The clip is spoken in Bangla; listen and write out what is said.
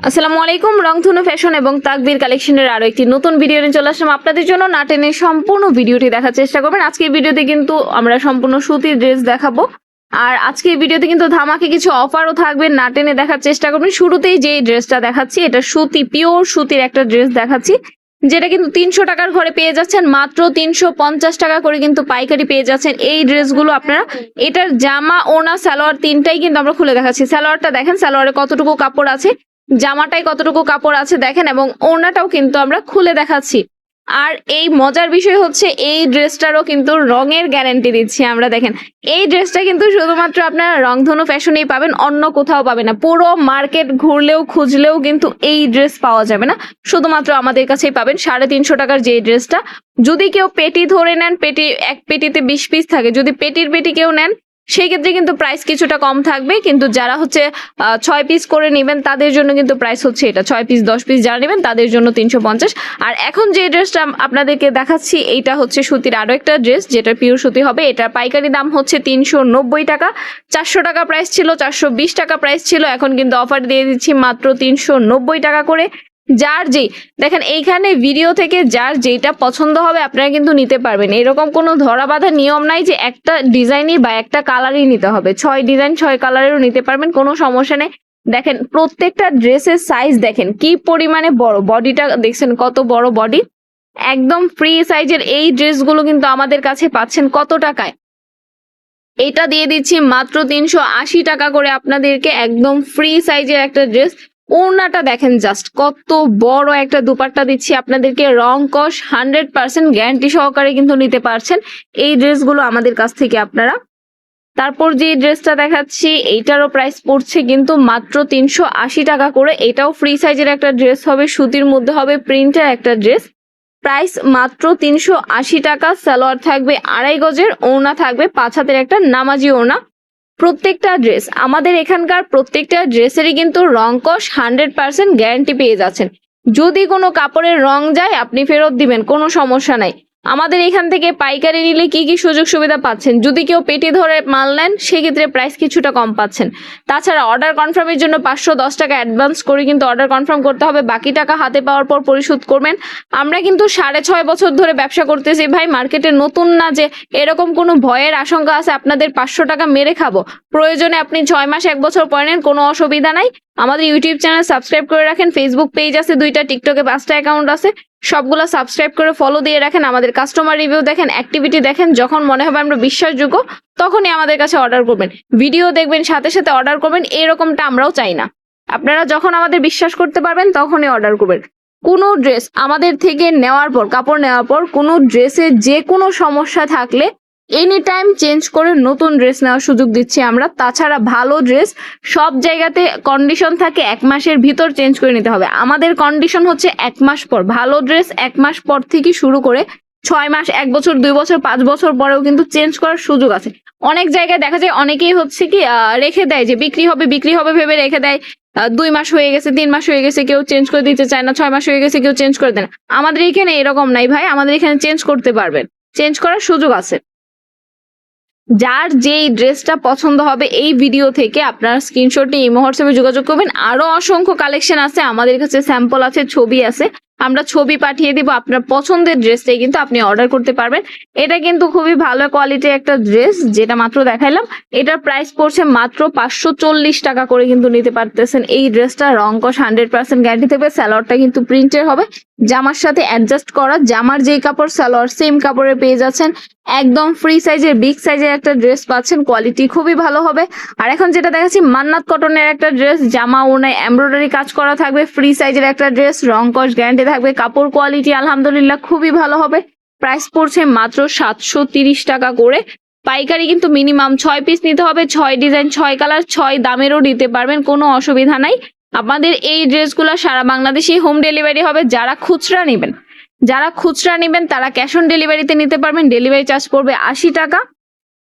আসসালামু আলাইকুম। রংধনু ফ্যাশন এবং তাকবীর কালেকশনের আরো একটি নতুন ভিডিও নিয়ে চলে আসলাম আপনাদের জন্য। না টেনে সম্পূর্ণ ভিডিওটি দেখার চেষ্টা করবেন। আজকের ভিডিওতে কিন্তু আমরা সম্পূর্ণ সুতির ড্রেস দেখাবো। আর আজকের ভিডিওতে কিন্তু ধামাকে কিছু অফারও থাকবে, না টেনে দেখার চেষ্টা করবেন। শুরুতেই যে ড্রেসটা দেখাচ্ছি এটা সুতি, পিওর সুতির একটা ড্রেস দেখাচ্ছি, যেটা কিন্তু 300 টাকার ঘরে পেয়ে যাচ্ছেন মাত্র 350 টাকা করে কিন্তু পাইকারি পেয়ে যাচ্ছেন এই ড্রেসগুলো আপনারা। এটার জামা, ওড়না, সালোয়ার তিনটাই কিন্তু আমরা খুলে দেখাচ্ছি। সালোয়ারটা দেখেন, সালোয়ারে কতটুকু কাপড় আছে, জামাটাই কতটুকু কাপড় আছে দেখেন, এবং ওড়নাটাও কিন্তু আমরা খুলে দেখাচ্ছি। আর এই মজার বিষয় হচ্ছে এই ড্রেসটারও কিন্তু রঙের গ্যারান্টি দিচ্ছি আমরা। দেখেন, এই ড্রেসটা কিন্তু শুধুমাত্র আপনারা রংধনু ফ্যাশনেই পাবেন, অন্য কোথাও পাবেন না। পুরো মার্কেট ঘুরলেও খুঁজলেও কিন্তু এই ড্রেস পাওয়া যাবে না, শুধুমাত্র আমাদের কাছেই পাবেন। 350 টাকার যে ড্রেসটা, যদি কেউ পেটি ধরে নেন, পেটি এক পেটিতে 20 পিস থাকে, যদি পেটির পেটি কেউ নেন সেই ক্ষেত্রে কিন্তু প্রাইস কিছুটা কম থাকবে। কিন্তু যারা হচ্ছে 6 পিস করে নেবেন তাদের জন্য কিন্তু প্রাইস হচ্ছে এটা 6 পিস 10 পিস যারা নেবেন তাদের জন্য 350। আর এখন যে ড্রেসটা আপনাদেরকে দেখাচ্ছি এইটা হচ্ছে সুতির আরো একটা ড্রেস, যেটা পিওর সুতি হবে। এটার পাইকারি দাম হচ্ছে 390 টাকা। 400 টাকা প্রাইস ছিল, 420 টাকা প্রাইস ছিল, এখন কিন্তু অফার দিয়ে দিচ্ছি মাত্র 390 টাকা করে। যার যেই দেখেন এইখানে ভিডিও থেকে যার যেটা পছন্দ হবে আপনারা কিন্তু নিতে পারবেন। এরকম কোনো ধরা বাঁধা নিয়ম নাই যে একটা ডিজাইনই বা একটা কালারই নিতে হবে। 6 ডিজাইন 6 কালারেরও নিতে পারবেন, কোনো সমস্যা নেই। দেখেন প্রত্যেকটা ড্রেসের সাইজ দেখেন কি পরিমাণে বড়, বডিটা দেখছেন কত বড় বডি। একদম ফ্রি সাইজের এই ড্রেসগুলো কিন্তু আমাদের কাছে পাচ্ছেন কত টাকায়? এটা দিয়ে দিচ্ছি মাত্র 380 টাকা করে আপনাদেরকে, একদম ফ্রি সাইজের একটা ড্রেস। ওড়নাটা দেখেন জাস্ট কত বড় একটা দুপাট্টা দিচ্ছি আপনাদেরকে, রং কস 100% গ্যারান্টি সহকারে কিন্তু নিতে পারছেন এই ড্রেসগুলো আমাদের কাছ থেকে আপনারা। তারপর যে ড্রেসটা দেখাচ্ছি এইটারও প্রাইস পড়ছে কিন্তু মাত্র 380 টাকা করে। এটাও ফ্রি সাইজের একটা ড্রেস হবে, সুতির মধ্যে হবে, প্রিন্টের একটা ড্রেস। প্রাইস মাত্র 380 টাকা। সালোয়ার থাকবে 2.5 গজের, ওড়না থাকবে 5 হাতের একটা নামাজি ওড়না। প্রত্যেকটা ড্রেস আমাদের এখানকার প্রত্যেকটা ড্রেসেরই কিন্তু রং কস 100% গ্যারান্টি পেয়ে যাচ্ছেন। যদি কোনো কাপড়ের রং যায় আপনি ফেরত দিবেন, কোনো সমস্যা নাই। আমাদের এখান থেকে পাইকারি নিলে কি কি সুযোগ সুবিধা পাচ্ছেন? যদি কেউ পেটি ধরে মাল নেন সেক্ষেত্রে প্রাইস কিছুটা কম পাচ্ছেন। তাছাড়া অর্ডার কনফার্মের জন্য 510 টাকা অ্যাডভান্স করে কিন্তু অর্ডার কনফার্ম করতে হবে, বাকি টাকা হাতে পাওয়ার পর পরিশোধ করবেন। আমরা কিন্তু 6.5 বছর ধরে ব্যবসা করতেছি ভাই, মার্কেটে নতুন না যে এরকম কোনো ভয়ের আশঙ্কা আছে আপনাদের 500 টাকা মেরে খাবো। প্রয়োজনে আপনি 6 মাস 1 বছর পরে নেন, কোনো অসুবিধা নাই। আমাদের ইউটিউব চ্যানেল সাবস্ক্রাইব করে রাখেন, ফেসবুক পেজ আছে 2টা, টিকটকে 5টা অ্যাকাউন্ট আছে, সবগুলো সাবস্ক্রাইব করে ফলো দিয়ে রাখেন। আমাদের কাস্টমার রিভিউ দেখেন, অ্যাক্টিভিটি দেখেন, যখন মনে হবে আমরা বিশ্বাসযোগ্য তখনই আমাদের কাছে অর্ডার করবেন। ভিডিও দেখবেন সাথে সাথে অর্ডার করবেন, এরকমটা আমরাও চাই না। আপনারা যখন আমাদের বিশ্বাস করতে পারবেন তখনই অর্ডার করবেন। কোনো ড্রেস আমাদের থেকে নেওয়ার পর, কাপড় নেওয়ার পর কোনো ড্রেসে যে কোনো সমস্যা থাকলে এনি টাইম চেঞ্জ করে নতুন ড্রেস নেওয়ার সুযোগ দিচ্ছি আমরা। তাছাড়া ভালো ড্রেস সব জায়গাতে কন্ডিশন থাকে 1 মাসের ভিতর চেঞ্জ করে নিতে হবে, আমাদের কন্ডিশন হচ্ছে 1 মাস পর। ভালো ড্রেস 1 মাস পর থেকে শুরু করে 6 মাস, 1 বছর, 2 বছর, 5 বছর পরেও কিন্তু চেঞ্জ করার সুযোগ আছে। অনেক জায়গায় দেখা যায় অনেকেই হচ্ছে কি রেখে দেয় যে বিক্রি হবে বিক্রি হবে ভেবে রেখে দেয়। 2 মাস হয়ে গেছে, 3 মাস হয়ে গেছে, কেউ চেঞ্জ করে দিতে চায় না। 6 মাস হয়ে গেছে, কেউ চেঞ্জ করে দেয় না। আমাদের এখানে এরকম নাই ভাই, আমাদের এখানে চেঞ্জ করতে পারবেন, চেঞ্জ করার সুযোগ আছে। যার যেই ড্রেসটা পছন্দ হবে এই ভিডিও থেকে আপনারা স্ক্রিনশট নিয়ে ইমো হোয়াটসঅ্যাপে যোগাযোগ করবেন। আরো অসংখ্য কালেকশন আছে আমাদের কাছে, স্যাম্পল আছে, ছবি আছে, আমরা ছবি পাঠিয়ে দিব। আপনার পছন্দের ড্রেসটাই কিন্তু আপনি অর্ডার করতে পারবেন। এটা কিন্তু খুবই ভালো কোয়ালিটির একটা ড্রেস, যেটা মাত্র দেখাইলাম। এটার প্রাইস পড়ছে মাত্র 540 টাকা করে কিন্তু নিতে পারতেছেন এই ড্রেসটা। রং কস 100% গ্যারান্টি থাকবে। সালোয়ারটা কিন্তু প্রিন্টের হবে, জামার সাথে অ্যাডজাস্ট করা, জামার যেই কাপড় সালোয়ার সেম কাপড়ে পেয়ে যাচ্ছেন। একদম ফ্রি সাইজের, বিগ সাইজের একটা ড্রেস পাচ্ছেন, কোয়ালিটি খুবই ভালো হবে। আর এখন যেটা দেখাচ্ছি মান্নাত কটনের একটা ড্রেস, জামা ওড়নায় এমব্রয়ডারি কাজ করা থাকবে, ফ্রি সাইজের একটা ড্রেস, রং কস গ্যারান্টি থাকবে, কাপড় কোয়ালিটি আলহামদুলিল্লাহ খুবই ভালো হবে। প্রাইস পড়ছে মাত্র 730 টাকা করে। পাইকারি কিন্তু মিনিমাম 6 পিস নিতে হবে, 6 ডিজাইন 6 কালার 6 দামেরও নিতে পারবেন, কোনো অসুবিধা নাই। আমাদের এই ড্রেসগুলো সারা বাংলাদেশে হোম ডেলিভারি হবে। যারা খুচরা নেবেন তারা ক্যাশ অন ডেলিভারিতে নিতে পারবেন, ডেলিভারি চার্জ পড়বে 80 টাকা।